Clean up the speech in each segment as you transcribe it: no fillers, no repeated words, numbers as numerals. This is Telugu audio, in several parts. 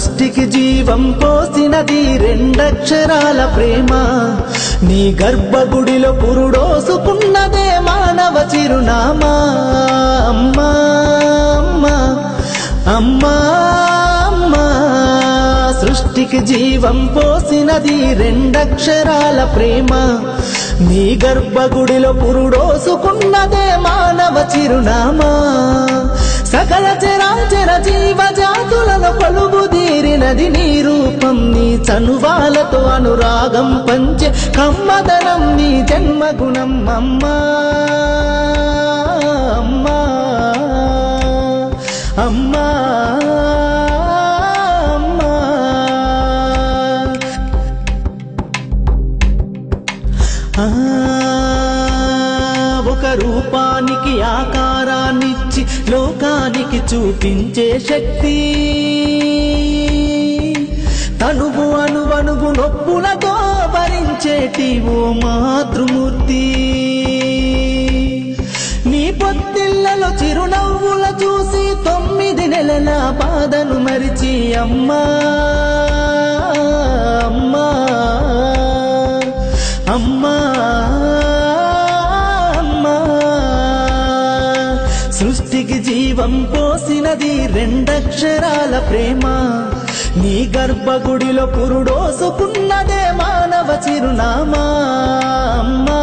సృష్టికి జీవం పోసినది రెండక్షరాల ప్రేమ. నీ గర్భగుడిలో పురుడోసుకున్నదే మానవ చిరునామా. అమ్మా అమ్మా అమ్మా అమ్మా, సృష్టికి జీవం పోసినది రెండక్షరాల ప్రేమ. నీ గర్భగుడిలో పురుడోసుకున్నదే మానవ చిరునామా. సకల చరాచర జీవజాతులను కొలువుదీరినది నీ రూపం. నీ చనువాలతో అనురాగం పంచే కమ్మదనం నీ జన్మగుణం. అమ్మా అమ్మా అమ్మా అమ్మా, ఒక రూపానికి ఆకారాన్నిచ్చి లోకానికి చూపించే శక్తి. తనువు అణువణువు నొప్పులతో భరించేటి ఓ మాతృమూర్తి. నీ పొత్తిళ్లలో చిరునవ్వుల చూసి 9 నెలల బాధను మరిచి అమ్మా అమ్మా అమ్మా అమ్మా, సృష్టికి జీవం పోసినది రెండక్షరాల ప్రేమ. నీ గర్భగుడిలో పురుడోసుకున్నదే మానవ చిరునామా. అమ్మా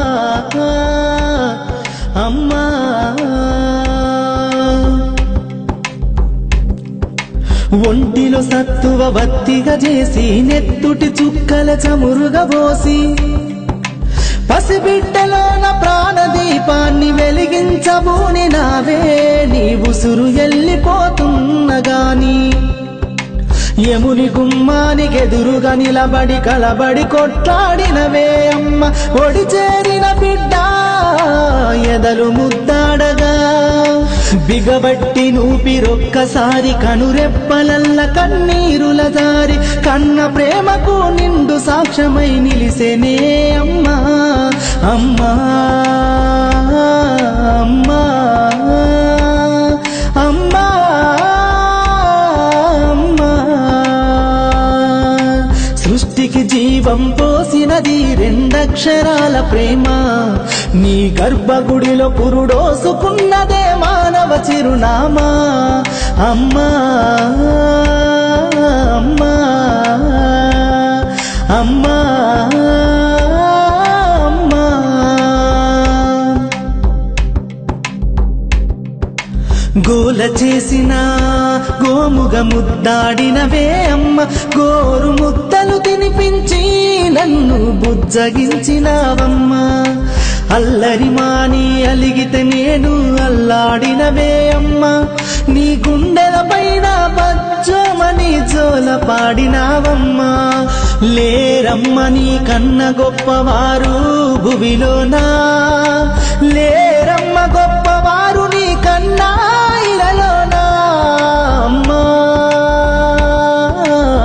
అమ్మా, ఒంటిలో సత్తువ వత్తిగా చేసి నెత్తుటి చుక్కల చమురుగా పోసి పసిబిడ్డలోన ప్రాణదీపాన్ని వెలిగించబూని నావే. నీ ఉసురు ఎల్లిపోతున్నగాని యముని గుమ్మానికెదురుగా నిలబడి కలబడి కొట్లాడినవే అమ్మ. ఒడి చేరిన బిడ్డ ఎదలు ముద్దాడగా బిగబట్టి నూపిరొక్కసారి కనురెప్పలల్ల కన్నీరుల దారి కన్న ప్రేమకు నిండు సాక్ష్యమై నిలిసేనే అమ్మా అమ్మా అమ్మా అమ్మా అమ్మా, సృష్టికి జీవం పోసినది రెండక్షరాల ప్రేమ. నీ గర్భగుడిలో పురుడోసుకున్నదే మానవ చిరునామా. అమ్మా అమ్మా అమ్మా అమ్మా, గోల చేసిన గోముగ ముద్దాడినవే అమ్మ. గోరు ముద్దలు తినిపించి నన్ను బుజ్జగించినావమ్మా. అల్లరి మాని అలిగితే నేను అల్లాడినవే అమ్మా. నీ గుండెల పైన బజ్జోమని జోల పాడినావమ్మా. లేరమ్మ నీ కన్న గొప్పవారు భువిలోనా, లేరమ్మ గొప్పవారు నీ కన్నా ఇలలోనా. అమ్మా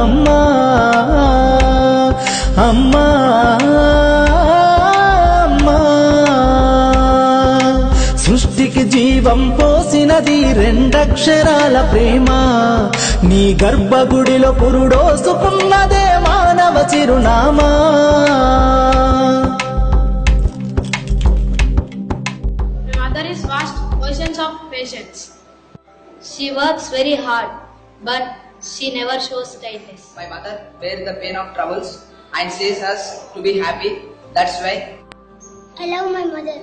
అమ్మా అమ్మా అమ్మా, సృష్టికి జీవం పోసినది రెండక్షరాల ప్రేమ. నీ గర్భగుడిలో పురుడోసుకున్నదే మానవ చిరునామా. My mother is vast oceans of patience. She works very hard, but she never shows tightness. My mother bears the pain of troubles and says us to be happy. That's why I love my mother.